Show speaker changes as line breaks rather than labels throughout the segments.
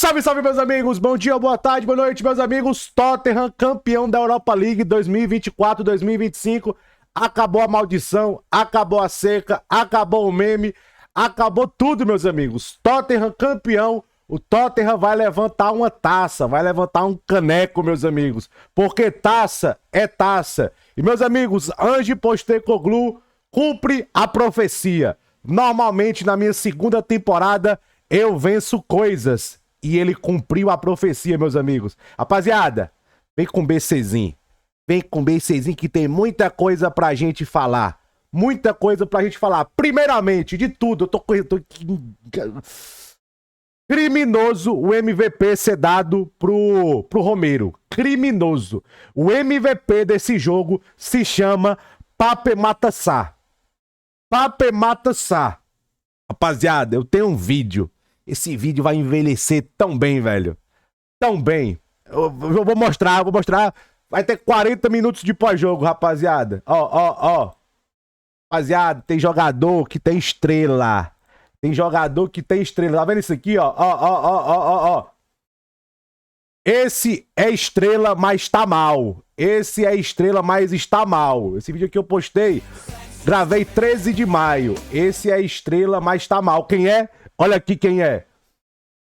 Salve, salve, meus amigos! Bom dia, boa tarde, boa noite, meus amigos! Tottenham, campeão da Europa League 2024-2025. Acabou a maldição, acabou a seca, acabou o meme, acabou tudo, meus amigos. Tottenham, campeão. O Tottenham vai levantar uma taça, vai levantar um caneco, meus amigos. Porque taça é taça. E, meus amigos, Ange Postecoglou cumpre a profecia. Normalmente, na minha segunda temporada, eu venço coisas. E ele cumpriu a profecia, meus amigos. Rapaziada, vem com BCzinho. Vem com BCzinho que tem muita coisa pra gente falar. Muita coisa pra gente falar. Primeiramente, de tudo, eu tô criminoso o MVP ser dado pro Romero. Criminoso. O MVP desse jogo se chama Pape Matar Sarr. Pape Matar Sarr. Rapaziada, eu tenho um vídeo. Esse vídeo vai envelhecer tão bem, velho. Tão bem. Eu vou mostrar. Vai ter 40 minutos de pós-jogo, rapaziada. Ó. Rapaziada, tem jogador que tem estrela. Tem jogador que tem estrela. Tá vendo isso aqui, ó? Ó. Esse é estrela, mas tá mal. Esse é estrela, mas está mal. Esse vídeo aqui eu postei. Gravei 13 de maio. Esse é estrela, mas tá mal. Quem é? Olha aqui quem é.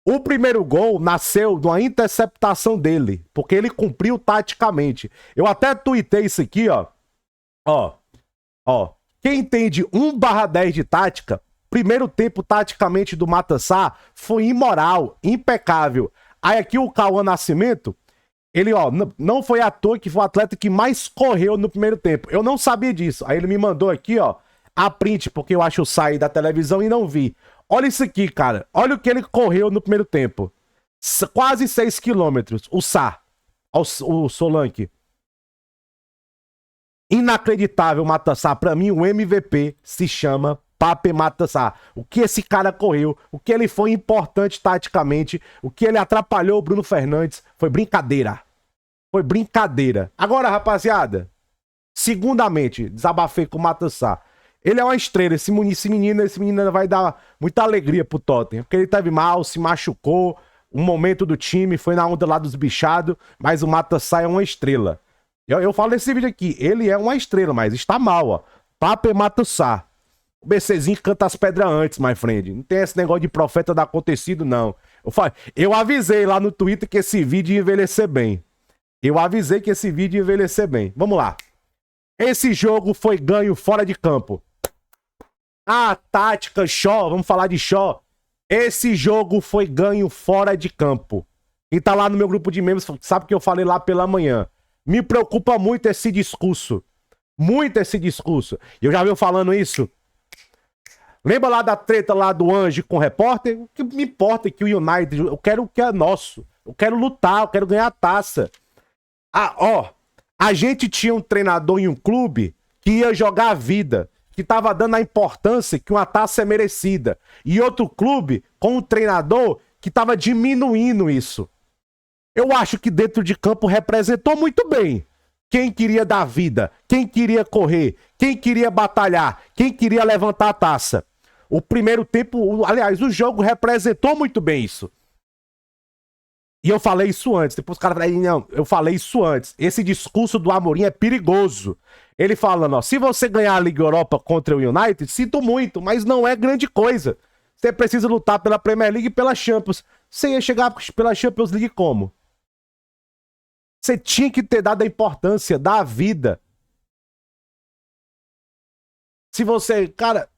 O primeiro gol nasceu de uma interceptação dele, porque ele cumpriu taticamente. Eu até tuitei isso aqui, ó. Ó. Quem entende 1/10 de tática, primeiro tempo taticamente do Matar Sarr foi imoral, impecável. Aí aqui o Cauã Nascimento, ele, ó, não foi à toa que foi o atleta que mais correu no primeiro tempo. Eu não sabia disso. Aí ele me mandou aqui, ó, a print, porque eu acho que eu saí da televisão e não vi. Olha isso aqui, cara. Olha o que ele correu no primeiro tempo. Quase 6 quilômetros. O Sarr. O Solanke. Inacreditável, Matar Sarr. Pra mim, o MVP se chama Pape Matar Sarr. O que esse cara correu, o que ele foi importante taticamente, o que ele atrapalhou o Bruno Fernandes, foi brincadeira. Foi brincadeira. Agora, rapaziada, segundamente, desabafei com o Matar Sarr. Ele é uma estrela, esse menino vai dar muita alegria pro Tottenham, porque ele teve mal, se machucou, um momento do time, foi na onda lá dos bichados, mas o Matar Sarr é uma estrela. Eu falo nesse vídeo aqui, ele é uma estrela, mas está mal, ó. Pape Matar Sarr. O BCzinho canta as pedras antes, my friend. Não tem esse negócio de profeta da acontecido, não. Eu avisei lá no Twitter que esse vídeo ia envelhecer bem. Vamos lá. Esse jogo foi ganho fora de campo. Ah, tática, Shaw, vamos falar de Shaw. Esse jogo foi ganho fora de campo. Quem tá lá no meu grupo de membros sabe que eu falei lá pela manhã. Me preocupa muito esse discurso. Muito esse discurso. Eu já venho falando isso. Lembra lá da treta lá do Ange com o repórter? O que me importa é que o United, eu quero o que é nosso. Eu quero lutar, eu quero ganhar a taça. A gente tinha um treinador em um clube que ia jogar a vida, que tava dando a importância que uma taça é merecida. E outro clube com um treinador que tava diminuindo isso. Eu acho que dentro de campo representou muito bem. Quem queria dar vida, quem queria correr, quem queria batalhar, quem queria levantar a taça. O primeiro tempo, aliás, o jogo representou muito bem isso. E eu falei isso antes. Depois os caras falaram, não, eu falei isso antes. Esse discurso do Amorim é perigoso. Ele falando, ó, se você ganhar a Liga Europa contra o United, sinto muito, mas não é grande coisa. Você precisa lutar pela Premier League e pela Champions. Você ia chegar pela Champions League como? Você tinha que ter dado a importância da vida. Se você, cara...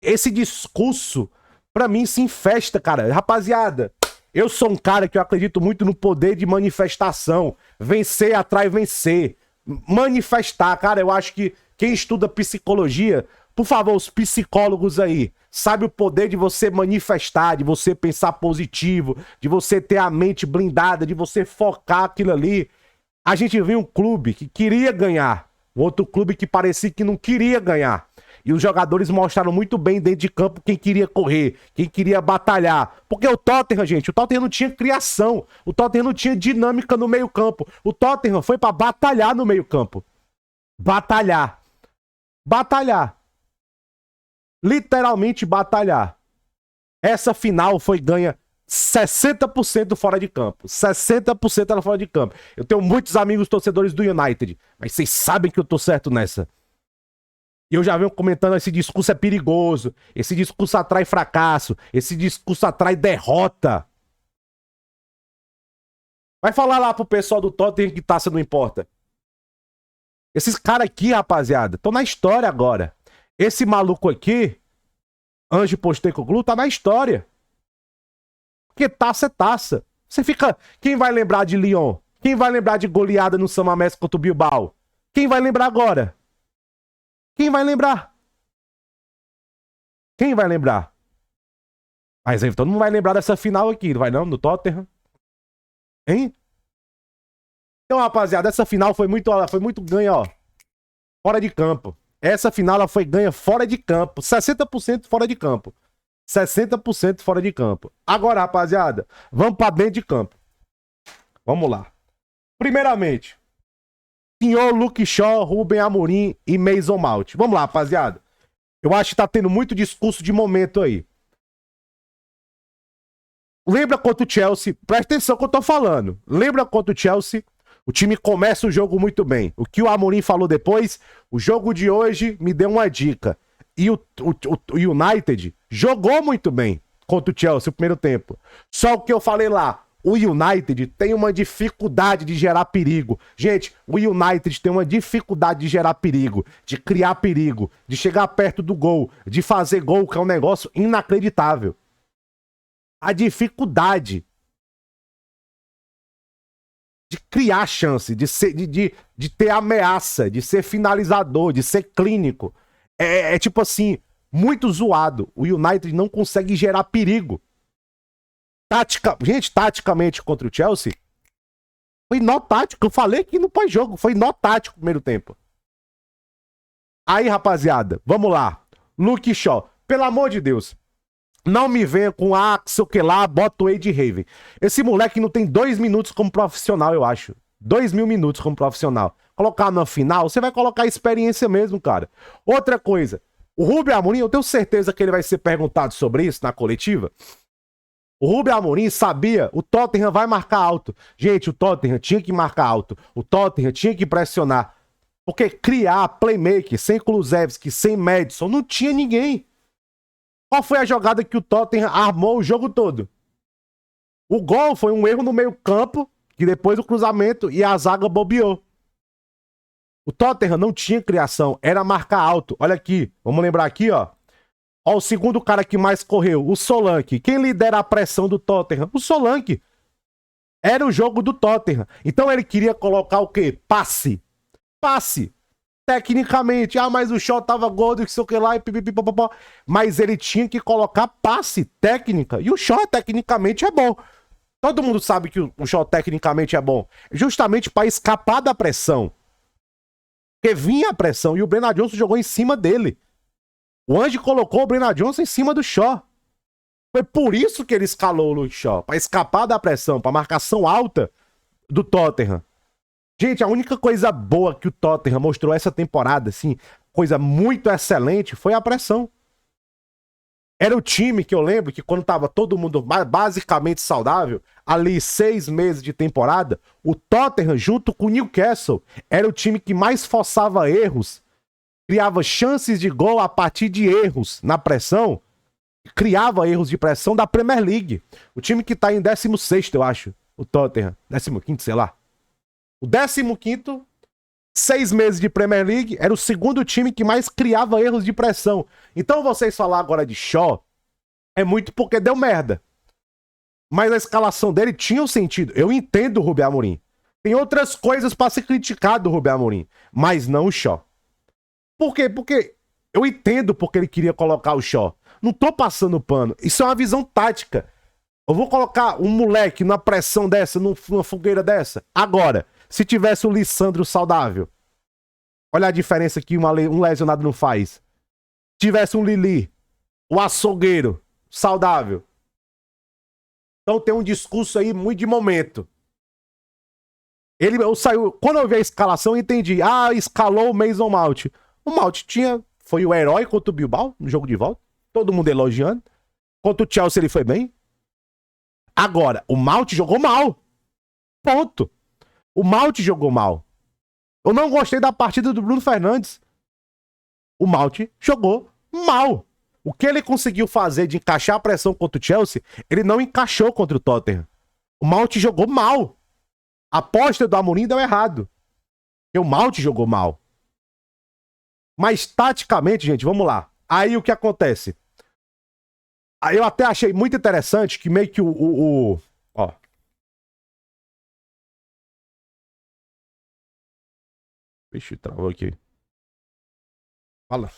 Esse discurso, pra mim, se infesta, cara. Rapaziada, eu sou um cara que eu acredito muito no poder de manifestação. Vencer atrai vencer. Manifestar, cara, eu acho que quem estuda psicologia, por favor, os psicólogos aí, sabe o poder de você manifestar, de você pensar positivo, de você ter a mente blindada, de você focar aquilo ali. A gente viu um clube que queria ganhar, um outro clube que parecia que não queria ganhar. E os jogadores mostraram muito bem dentro de campo quem queria correr, quem queria batalhar. Porque o Tottenham, gente, o Tottenham não tinha criação. O Tottenham não tinha dinâmica no meio campo. O Tottenham foi pra batalhar no meio campo. Batalhar. Batalhar. Literalmente batalhar. Essa final foi ganha 60% fora de campo. 60% ela fora de campo. Eu tenho muitos amigos torcedores do United, mas vocês sabem que eu tô certo nessa. E eu já venho comentando, esse discurso é perigoso, esse discurso atrai fracasso, esse discurso atrai derrota. Vai falar lá pro pessoal do Tottenham que taça não importa. Esses caras aqui, rapaziada, estão na história agora. Esse maluco aqui, Ange Postecoglou, tá na história. Porque taça é taça. Você fica... Quem vai lembrar de Lyon? Quem vai lembrar de goleada no San Mamés contra o Bilbao? Quem vai lembrar agora? Quem vai lembrar? Quem vai lembrar? Mas aí, todo mundo vai lembrar dessa final aqui, não vai não? Do Tottenham? Hein? Então, rapaziada, essa final foi muito ganha, ó. Fora de campo. Essa final ela foi ganha fora de campo. 60% fora de campo. 60% fora de campo. Agora, rapaziada, vamos pra dentro de campo. Vamos lá. Primeiramente, senhor Luke Shaw, Ruben Amorim e Mason Mount. Vamos lá, rapaziada. Eu acho que tá tendo muito discurso de momento aí. Lembra contra o Chelsea? Presta atenção no que eu tô falando. Lembra contra o Chelsea? O time começa o jogo muito bem. O que o Amorim falou depois, o jogo de hoje me deu uma dica. E o United jogou muito bem contra o Chelsea no primeiro tempo. Só o que eu falei lá, o United tem uma dificuldade de gerar perigo. Gente, o United tem uma dificuldade de gerar perigo, de criar perigo, de chegar perto do gol, de fazer gol, que é um negócio inacreditável. A dificuldade de criar chance, de ter ameaça, de ser finalizador, de ser clínico. É tipo assim, muito zoado. O United não consegue gerar perigo. Gente, taticamente contra o Chelsea, foi nó tático. Eu falei aqui no pós-jogo, foi nó tático no primeiro tempo. Aí, rapaziada, vamos lá. Luke Shaw, pelo amor de Deus, não me venha com sei o que lá, bota o Wade Raven. Esse moleque não tem 2 minutos como profissional, eu acho. 2.000 minutos como profissional. Colocar na final, você vai colocar experiência mesmo, cara. Outra coisa, o Ruben Amorim, eu tenho certeza que ele vai ser perguntado sobre isso na coletiva. O Ruben Amorim sabia, o Tottenham vai marcar alto. Gente, o Tottenham tinha que marcar alto. O Tottenham tinha que pressionar. Porque criar playmaker sem Kulusevski, sem Maddison, não tinha ninguém. Qual foi a jogada que o Tottenham armou o jogo todo? O gol foi um erro no meio campo, que depois do cruzamento e a zaga bobeou. O Tottenham não tinha criação, era marcar alto. Olha aqui, vamos lembrar aqui, ó. Ó, o segundo cara que mais correu, o Solanke. Quem lidera a pressão do Tottenham? O Solanke. Era o jogo do Tottenham. Então ele queria colocar o quê? Passe. Passe. Tecnicamente. Ah, mas o Shaw tava gordo, que sei o que lá, e pipipipopopó. Mas ele tinha que colocar passe, técnica. E o Shaw tecnicamente é bom. Todo mundo sabe que o Shaw tecnicamente é bom. Justamente para escapar da pressão. Porque vinha a pressão e o Brennan Johnson jogou em cima dele. O Ange colocou o Brennan Johnson em cima do Shaw. Foi por isso que ele escalou o Luke Shaw. Para escapar da pressão, para marcação alta do Tottenham. Gente, a única coisa boa que o Tottenham mostrou essa temporada, assim, coisa muito excelente, foi a pressão. Era o time que eu lembro que quando tava todo mundo basicamente saudável, ali 6 meses de temporada, o Tottenham, junto com o Newcastle, era o time que mais forçava erros, criava chances de gol a partir de erros na pressão, criava erros de pressão da Premier League. O time que tá em 16º, eu acho, o Tottenham, 15º, sei lá. O 15º, 6 meses de Premier League, era o segundo time que mais criava erros de pressão. Então vocês falar agora de Shaw é muito porque deu merda. Mas a escalação dele tinha um sentido. Eu entendo o Ruben Amorim. Tem outras coisas pra ser criticado do Ruben Amorim, mas não o Shaw. Por quê? Porque eu entendo porque ele queria colocar o Shaw. Não tô passando pano. Isso é uma visão tática. Eu vou colocar um moleque numa pressão dessa, numa fogueira dessa. Agora, se tivesse o Lissandro saudável, olha a diferença que um lesionado não faz. Se tivesse um Lili, o açougueiro, saudável. Então tem um discurso aí muito de momento. Quando eu vi a escalação, eu entendi. Ah, escalou o Mason Mount. O Mount foi o herói contra o Bilbao, no jogo de volta. Todo mundo elogiando. Contra o Chelsea ele foi bem. Agora, o Mount jogou mal. Ponto. O Mount jogou mal. Eu não gostei da partida do Bruno Fernandes. O Mount jogou mal. O que ele conseguiu fazer de encaixar a pressão contra o Chelsea, ele não encaixou contra o Tottenham. O Mount jogou mal. A aposta do Amorim deu errado. Porque o Mount jogou mal. Mas taticamente, gente, vamos lá. Aí o que acontece? Aí eu até achei muito interessante que meio que ó. Vixe, travou aqui. Fala.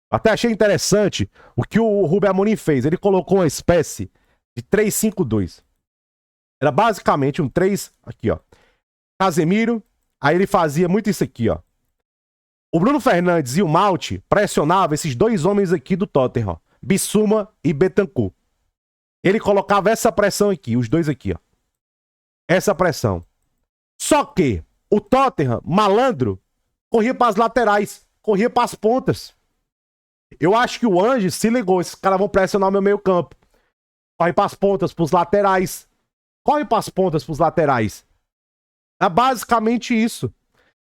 Até achei interessante o que o Rubem Amorim fez. Ele colocou uma espécie de 3-5-2. Era basicamente um 3... Aqui, ó. Casemiro. Aí ele fazia muito isso aqui, ó. O Bruno Fernandes e o Mount pressionavam esses dois homens aqui do Tottenham, ó. Bissouma e Bentancur. Ele colocava essa pressão aqui, os dois aqui, ó. Essa pressão. Só que o Tottenham, malandro, corria para as laterais, corria para as pontas. Eu acho que o Ange se ligou, esses caras vão pressionar o meu meio campo. Corre para as pontas, para os laterais. Corre para as pontas, para os laterais. É basicamente isso.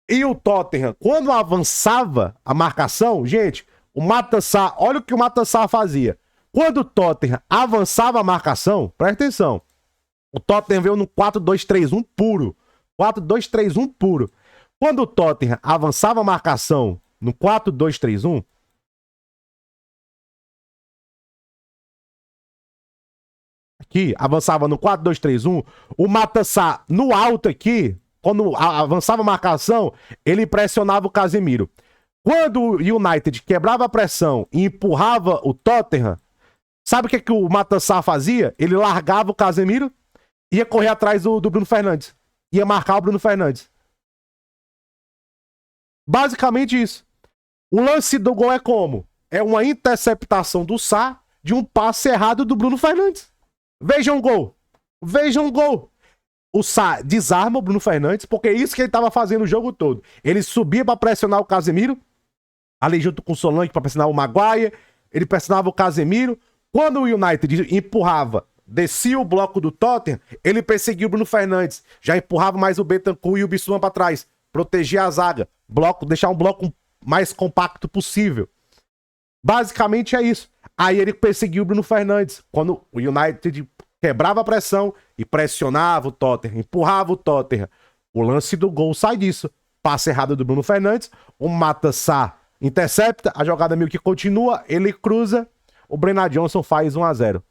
E o Tottenham, quando avançava a marcação, gente, o Matar Sarr, olha o que o Matar Sarr fazia. Quando o Tottenham avançava a marcação, presta atenção, o Tottenham veio no 4-2-3-1 puro. 4-2-3-1 puro. Quando o Tottenham avançava a marcação no 4-2-3-1, aqui, avançava no 4-2-3-1, o Matar Sarr no alto aqui, quando avançava a marcação, ele pressionava o Casemiro. Quando o United quebrava a pressão e empurrava o Tottenham, sabe o que o Matar Sarr fazia? Ele largava o Casemiro, ia correr atrás do Bruno Fernandes. Ia marcar o Bruno Fernandes. Basicamente isso. O lance do gol é como? É uma interceptação do Sarr de um passe errado do Bruno Fernandes. Vejam o gol. Vejam o gol. O Sarr desarma o Bruno Fernandes, porque é isso que ele estava fazendo o jogo todo. Ele subia para pressionar o Casemiro, ali junto com o Solanke para pressionar o Maguire, ele pressionava o Casemiro. Quando o United empurrava, descia o bloco do Tottenham, ele perseguia o Bruno Fernandes, já empurrava mais o Bentancur e o Bissouma para trás, protegia a zaga, deixar um bloco mais compacto possível. Basicamente é isso. Aí ele perseguiu o Bruno Fernandes. Quando o United quebrava a pressão e pressionava o Tottenham, empurrava o Tottenham. O lance do gol sai disso. Passe errado do Bruno Fernandes, o Matar Sarr intercepta, a jogada meio que continua, ele cruza, o Brennan Johnson faz 1-0. A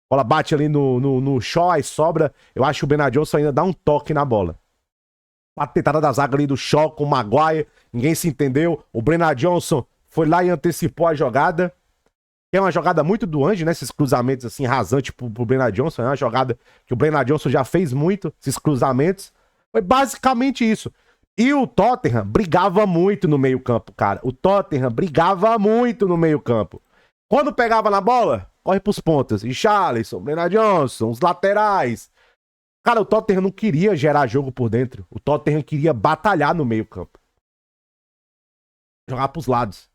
bola bate ali no Shaw, aí sobra. Eu acho que o Brennan Johnson ainda dá um toque na bola. A tentada da zaga ali do Shaw com o Maguire, ninguém se entendeu. O Brennan Johnson foi lá e antecipou a jogada. É uma jogada muito do Ange, né? Esses cruzamentos assim, rasantes pro Brennan Johnson. É uma jogada que o Brennan Johnson já fez muito, esses cruzamentos. Foi basicamente isso. E o Tottenham brigava muito no meio-campo, cara. O Tottenham brigava muito no meio-campo. Quando pegava na bola, corre pros pontas. Richarlison, Brennan Johnson, os laterais. Cara, o Tottenham não queria gerar jogo por dentro. O Tottenham queria batalhar no meio-campo. Jogar pros lados.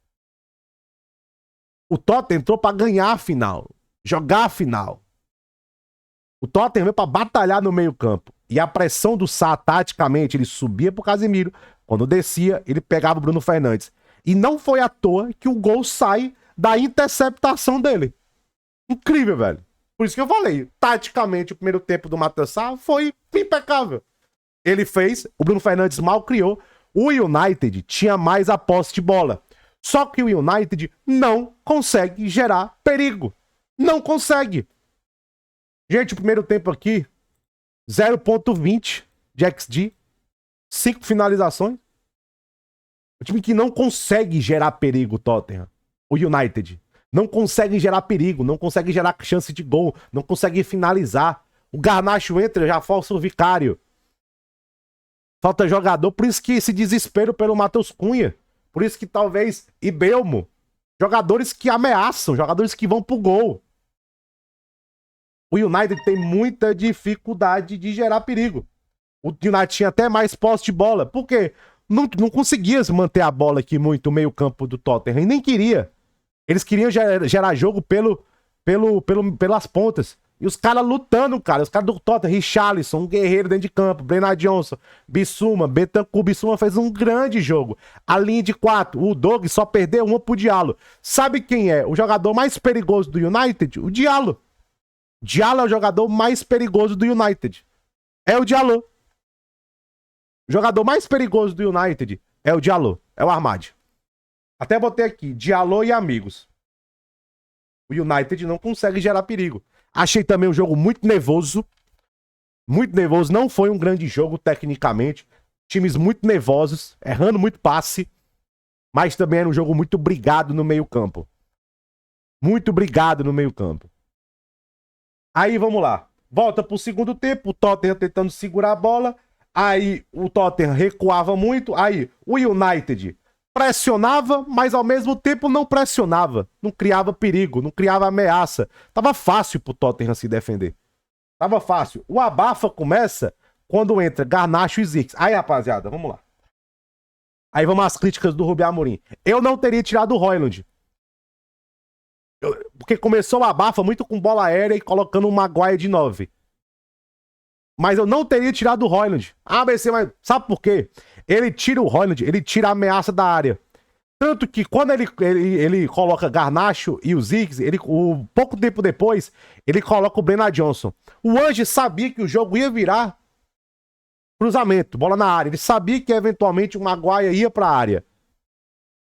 O Tottenham entrou pra ganhar a final. Jogar a final. O Tottenham veio pra batalhar no meio-campo. E a pressão do Sarr, taticamente, ele subia pro Casemiro. Quando descia, ele pegava o Bruno Fernandes. E não foi à toa que o gol sai da interceptação dele. Incrível, velho. Por isso que eu falei. Taticamente, o primeiro tempo do Matar Sarr foi impecável. Ele fez, o Bruno Fernandes mal criou. O United tinha mais a posse de bola. Só que o United não consegue gerar perigo. Não consegue. Gente, o primeiro tempo aqui, 0.20 de XG, 5 finalizações. O time que não consegue gerar perigo, o Tottenham. O United. Não consegue gerar perigo, não consegue gerar chance de gol, não consegue finalizar. O Garnacho entra, já falta o Vicário. Falta jogador, por isso que esse desespero pelo Matheus Cunha. Por isso que talvez Ibelmo. Jogadores que ameaçam, jogadores que vão pro gol. O United tem muita dificuldade de gerar perigo. O United tinha até mais posse de bola. Por quê? Não conseguia manter a bola aqui muito no meio campo do Tottenham. E nem queria. Eles queriam gerar jogo pelas pontas. E os caras lutando, cara. Os caras do Tottenham, Richarlison, um guerreiro dentro de campo, Brennan Johnson, Bissouma, Bentancur. Bissouma fez um grande jogo. A linha de 4, o Doug só perdeu uma pro Diallo. Sabe quem é o jogador mais perigoso do United? O Diallo. Diallo é o jogador mais perigoso do United. É o Diallo. O jogador mais perigoso do United é o Diallo. É o Armad. Até botei aqui, Diallo e amigos. O United não consegue gerar perigo. Achei também um jogo muito nervoso. Muito nervoso. Não foi um grande jogo tecnicamente. Times muito nervosos, errando muito passe. Mas também era um jogo muito brigado no meio campo. Muito brigado no meio campo. Aí vamos lá. Volta pro segundo tempo. O Tottenham tentando segurar a bola. Aí o Tottenham recuava muito. Aí o United pressionava, mas ao mesmo tempo não pressionava. Não criava perigo, não criava ameaça. Tava fácil pro Tottenham se defender. Tava fácil. O abafa começa quando entra Garnacho e Zirkzee. Aí, rapaziada, vamos lá. Aí vamos às críticas do Rubem Amorim. Eu não teria tirado o Højlund. Porque começou o abafa muito com bola aérea e colocando o Maguire de 9. Mas eu não teria tirado o Højlund. Ah, mas sabe por quê? Ele tira o Højlund, ele tira a ameaça da área. Tanto que quando ele coloca Garnacho e o Zirkzee, pouco tempo depois, ele coloca o Brennan Johnson. O Ange sabia que o jogo ia virar cruzamento, bola na área. Ele sabia que eventualmente o Maguire ia pra área.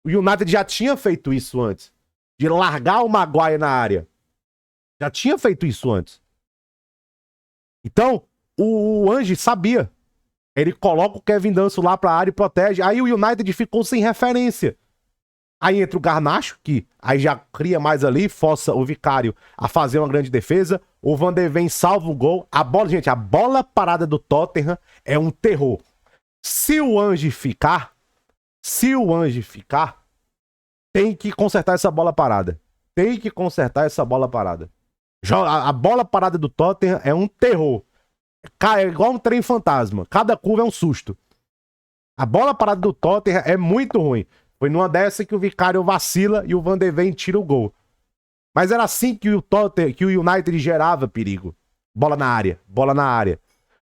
O United já tinha feito isso antes. De largar o Maguire na área. Já tinha feito isso antes. Então, o Ange sabia. Ele coloca o Kevin Danso lá pra área e protege. Aí o United ficou sem referência. Aí entra o Garnacho, que aí já cria mais ali, força o Vicário a fazer uma grande defesa. O Van de Ven salva o gol. A bola, gente, a bola parada do Tottenham é um terror. Se o Ange ficar, tem que consertar essa bola parada. Tem que consertar essa bola parada. A bola parada do Tottenham é um terror. É igual um trem fantasma. Cada curva é um susto. A bola parada do Tottenham é muito ruim. Foi numa dessa que o Vicário vacila e o Van de Ven tira o gol. Mas era assim que o United gerava perigo. Bola na área, bola na área.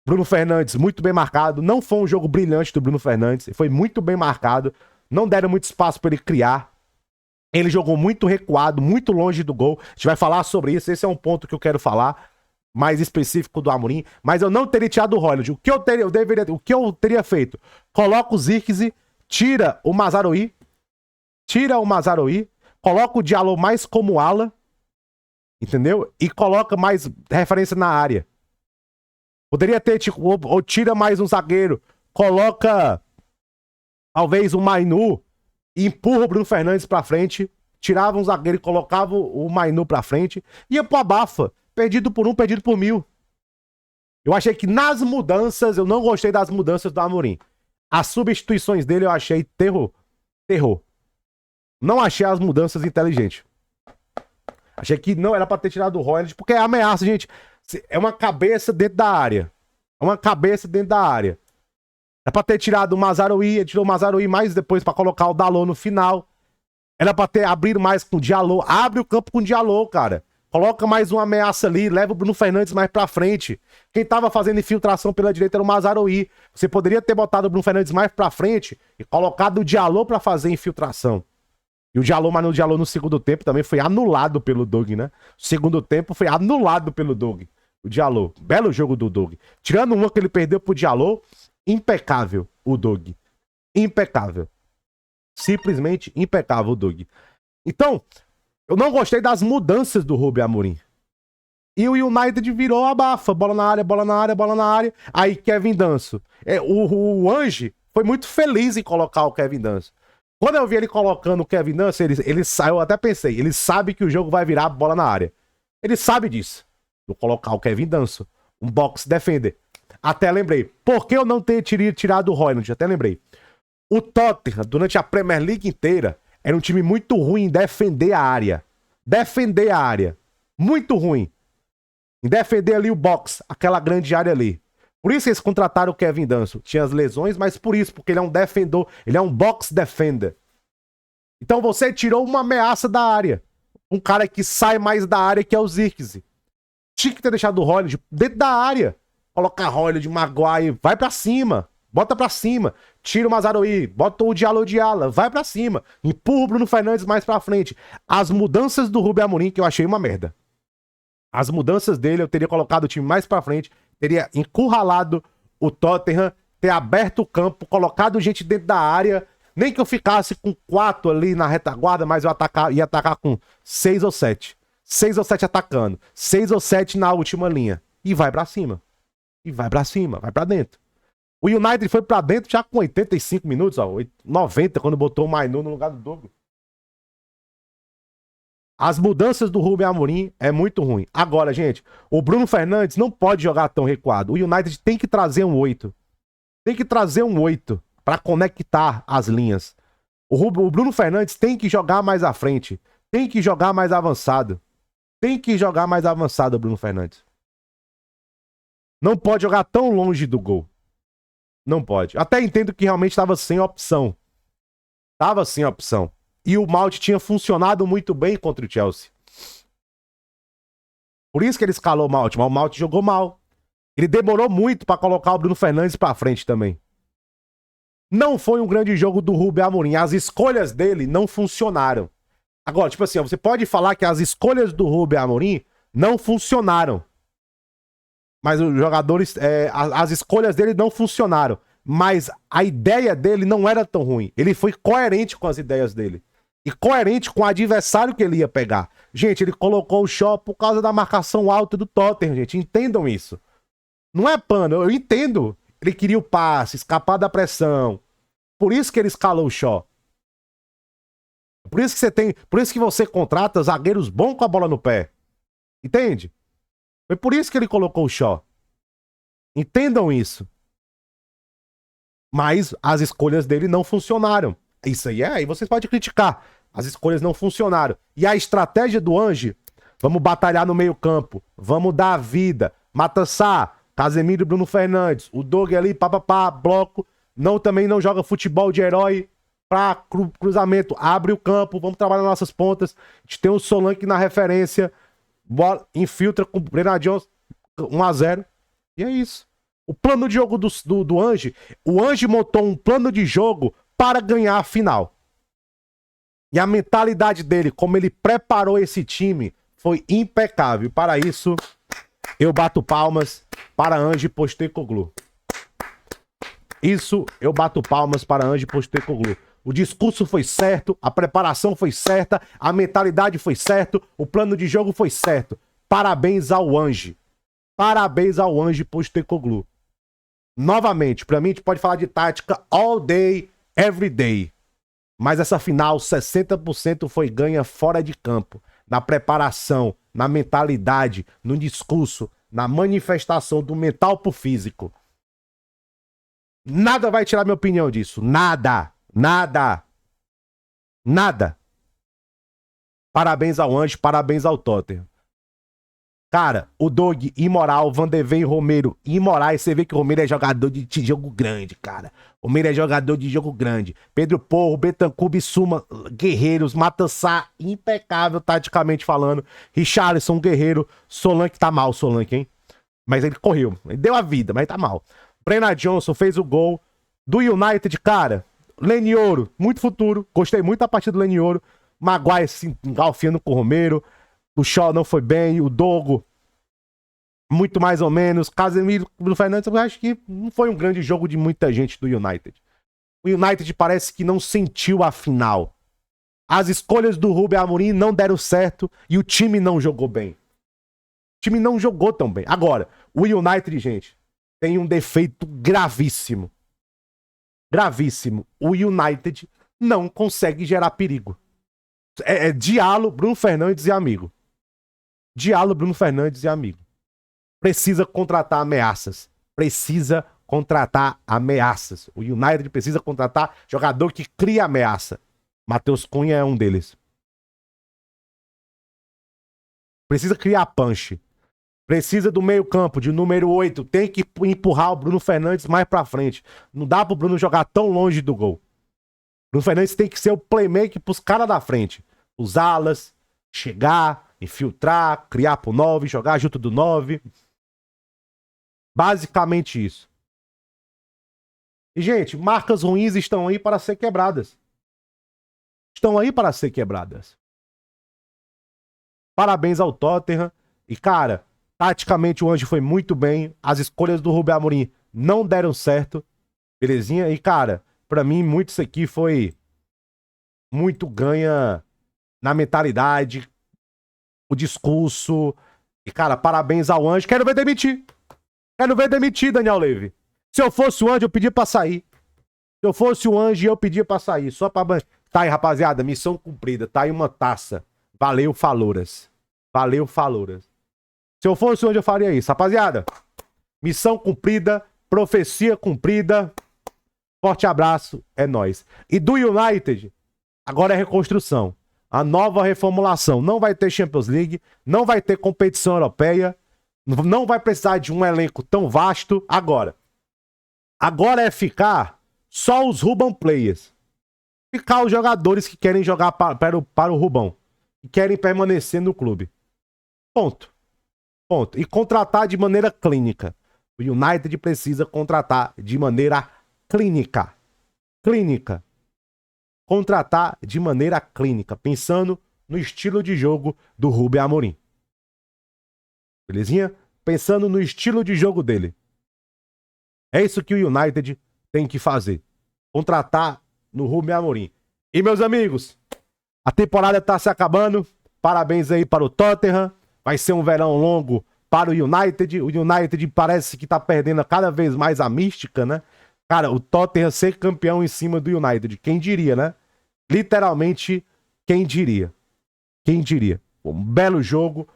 Bruno Fernandes, muito bem marcado. Não foi um jogo brilhante do Bruno Fernandes. Foi muito bem marcado. Não deram muito espaço para ele criar. Ele jogou muito recuado, muito longe do gol. A gente vai falar sobre isso. Esse é um ponto que eu quero falar. Mais específico do Amorim. Mas eu não teria tirado o Højlund. O que eu teria feito? Coloca o Zirkzee, tira o Mazraoui. Coloca o Diallo mais como ala. Entendeu? E coloca mais referência na área. Poderia ter, tipo, ou tira mais um zagueiro. Coloca talvez o Mainu e empurra o Bruno Fernandes pra frente. Tirava um zagueiro e colocava o Mainu pra frente. Ia pro abafa. Perdido por 1, perdido por 1000. Eu achei que nas mudanças, eu não gostei das mudanças do Amorim. As substituições dele eu achei terror. Terror. Não achei as mudanças inteligentes. Achei que não era pra ter tirado o Højlund, porque é ameaça, gente. É uma cabeça dentro da área. É uma cabeça dentro da área. Era pra ter tirado o Mazraoui, tirou o Mazraoui mais depois pra colocar o Dalot no final. Era pra ter abrido mais com o Diallo. Abre o campo com o Diallo, cara. Coloca mais uma ameaça ali, leva o Bruno Fernandes mais pra frente. Quem tava fazendo infiltração pela direita era o Mazraoui. Você poderia ter botado o Bruno Fernandes mais pra frente e colocado o Diallo pra fazer infiltração. E o Diallo, mas o Diallo no segundo tempo também foi anulado pelo Doug, né? O segundo tempo foi anulado pelo Doug. O Diallo. Belo jogo do Doug. Tirando uma que ele perdeu pro Diallo, impecável o Doug. Impecável. Simplesmente impecável o Doug. Então, eu não gostei das mudanças do Rubem Amorim. E o United virou abafa. Bola na área, bola na área, bola na área. Aí Kevin Danso. O Ange foi muito feliz em colocar o Kevin Danso. Quando eu vi ele colocando o Kevin Danso, eu até pensei, ele sabe que o jogo vai virar bola na área. Ele sabe disso. Vou colocar o Kevin Danso, um box defender. Até lembrei. Por que eu não teria tirado o Højlund? Até lembrei. O Tottenham, durante a Premier League inteira, era um time muito ruim em defender a área. Defender a área. Muito ruim. Em defender ali o box, aquela grande área ali. Por isso eles contrataram o Kevin Danso. Tinha as lesões, mas por isso, porque ele é um defensor, ele é um box defender. Então você tirou uma ameaça da área. Um cara que sai mais da área, que é o Zirkzee. Tinha que ter deixado o Holland dentro da área. Colocar Holland, Maguire, vai pra cima. Bota pra cima. Tira o Mazraoui, bota o Diallo, vai pra cima. Empurra o Bruno Fernandes mais pra frente. As mudanças do Ruben Amorim, que eu achei uma merda. As mudanças dele, eu teria colocado o time mais pra frente, teria encurralado o Tottenham, ter aberto o campo, colocado gente dentro da área, nem que eu ficasse com 4 ali na retaguarda, mas eu ia atacar com 6 ou 7. 6 ou 7 atacando, 6 ou 7 na última linha. E vai pra cima. E vai pra cima, vai pra dentro. O United foi pra dentro já com 85 minutos, ó, 90, quando botou o Mainu no lugar do Douglas. As mudanças do Ruben Amorim é muito ruim. Agora, gente, o Bruno Fernandes não pode jogar tão recuado. O United tem que trazer um 8. Tem que trazer um 8 para conectar as linhas. O Bruno Fernandes tem que jogar mais à frente. Tem que jogar mais avançado. Tem que jogar mais avançado o Bruno Fernandes. Não pode jogar tão longe do gol. Não pode. Até entendo que realmente estava sem opção. Tava sem opção. E o Mount tinha funcionado muito bem contra o Chelsea. Por isso que ele escalou o Mount, mas o Mount jogou mal. Ele demorou muito para colocar o Bruno Fernandes para frente também. Não foi um grande jogo do Ruben Amorim. As escolhas dele não funcionaram. Agora, tipo assim, você pode falar que as escolhas do Ruben Amorim não funcionaram. Mas os jogadores, as escolhas dele não funcionaram. Mas a ideia dele não era tão ruim. Ele foi coerente com as ideias dele. E coerente com o adversário que ele ia pegar. Gente, ele colocou o Shaw por causa da marcação alta do Tottenham, gente. Entendam isso. Não é pano, eu entendo. Ele queria o passe, escapar da pressão. Por isso que ele escalou o Shaw. Por isso que você contrata zagueiros bons com a bola no pé. Entende? Foi por isso que ele colocou o Shaw. Entendam isso. Mas as escolhas dele não funcionaram. Isso aí vocês podem criticar. As escolhas não funcionaram. E a estratégia do Ange, vamos batalhar no meio campo, vamos dar a vida, Matassá, Casemiro e Bruno Fernandes, o Doug ali, papapá, bloco, também não joga futebol de herói pra cruzamento, abre o campo, vamos trabalhar nas nossas pontas, a gente tem o Solanke na referência, bola, infiltra com o Brennan Johnson, 1-0, e é isso. O plano de jogo do Ange, o Ange montou um plano de jogo para ganhar a final. E a mentalidade dele, como ele preparou esse time, foi impecável. Para isso, eu bato palmas para Ange Postecoglou. Isso, eu bato palmas para Ange Postecoglou. O discurso foi certo, a preparação foi certa, a mentalidade foi certo, o plano de jogo foi certo. Parabéns ao Ange. Parabéns ao Ange Postecoglou. Novamente, para mim, a gente pode falar de tática all day, every day. Mas essa final, 60% foi ganha fora de campo. Na preparação, na mentalidade, no discurso, na manifestação do mental pro físico. Nada vai tirar minha opinião disso. Nada. Nada. Nada. Parabéns ao Ange, parabéns ao Tottenham. Cara, o Doug, imoral, Van de Ven e Romero, imorais. Você vê que o Romero é jogador de jogo grande, cara. O Romero é jogador de jogo grande. Pedro Porro, Bentancur, Bissuma, guerreiros. Matassá, impecável taticamente falando. Richarlison, guerreiro. Solanke tá mal, Solanke, hein? Mas ele correu. Ele deu a vida, mas tá mal. Brennan Johnson fez o gol. Do United, cara, Lenioro, muito futuro. Gostei muito da partida do Lenioro. Maguire se engalfiando com o Romero. O Shaw não foi bem, o Dogo muito mais ou menos. Casemiro, Bruno Fernandes, eu acho que não foi um grande jogo de muita gente do United. O United parece que não sentiu a final. As escolhas do Ruben Amorim não deram certo e o time não jogou bem. O time não jogou tão bem. Agora, o United, gente, tem um defeito gravíssimo. Gravíssimo. O United não consegue gerar perigo. É Diallo, Bruno Fernandes e amigo. Diallo, Bruno Fernandes e amigo. Precisa contratar ameaças. Precisa contratar ameaças. O United precisa contratar jogador que cria ameaça. Matheus Cunha é um deles. Precisa criar punch. Precisa do meio campo, de número 8. Tem que empurrar o Bruno Fernandes mais pra frente. Não dá pro Bruno jogar tão longe do gol. Bruno Fernandes tem que ser o playmaker pros caras da frente. Os alas, chegar, infiltrar, criar pro 9, jogar junto do 9. Basicamente isso. E, gente, marcas ruins estão aí para ser quebradas. Estão aí para ser quebradas. Parabéns ao Tottenham. E, cara, taticamente o Ange foi muito bem. As escolhas do Rubem Amorim não deram certo. Belezinha? E, cara, pra mim, muito isso aqui foi muito ganha na mentalidade, o discurso. E, cara, parabéns ao Ange. Quero ver demitir. Quero ver demitir, Daniel Levy. Se eu fosse o Ange, eu pedia pra sair. Se eu fosse o Ange, eu pedia pra sair. Só pra... Tá aí, rapaziada. Missão cumprida. Tá aí uma taça. Valeu, Falouras. Valeu, Falouras. Se eu fosse o Ange, eu faria isso. Rapaziada, missão cumprida. Profecia cumprida. Forte abraço. É nóis. E do United, agora é reconstrução. A nova reformulação. Não vai ter Champions League. Não vai ter competição europeia. Não vai precisar de um elenco tão vasto. Agora é ficar só os Ruban Players. Ficar os jogadores que querem jogar para o Rubão. Que querem permanecer no clube. Ponto. Ponto. E contratar de maneira clínica. O United precisa contratar de maneira clínica. Clínica. Contratar de maneira clínica. Pensando no estilo de jogo do Rubem Amorim. Belezinha? Pensando no estilo de jogo dele. É isso que o United tem que fazer. Contratar no Rubem Amorim. E, meus amigos, a temporada tá se acabando. Parabéns aí para o Tottenham. Vai ser um verão longo para o United. O United parece que tá perdendo cada vez mais a mística, né? Cara, o Tottenham ser campeão em cima do United. Quem diria, né? Literalmente, quem diria? Quem diria? Um belo jogo.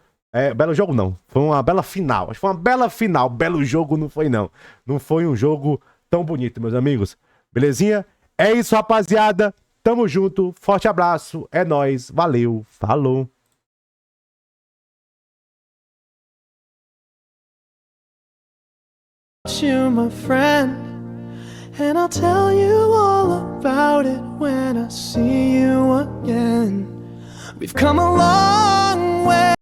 Belo jogo não. Foi uma bela final. Acho que foi uma bela final. Belo jogo não foi, não. Não foi um jogo tão bonito, meus amigos. Belezinha? É isso, rapaziada. Tamo junto. Forte abraço. É nóis. Valeu. Falou.
You, my friend, and I'll tell you all about it when I see you again. We've come a long way.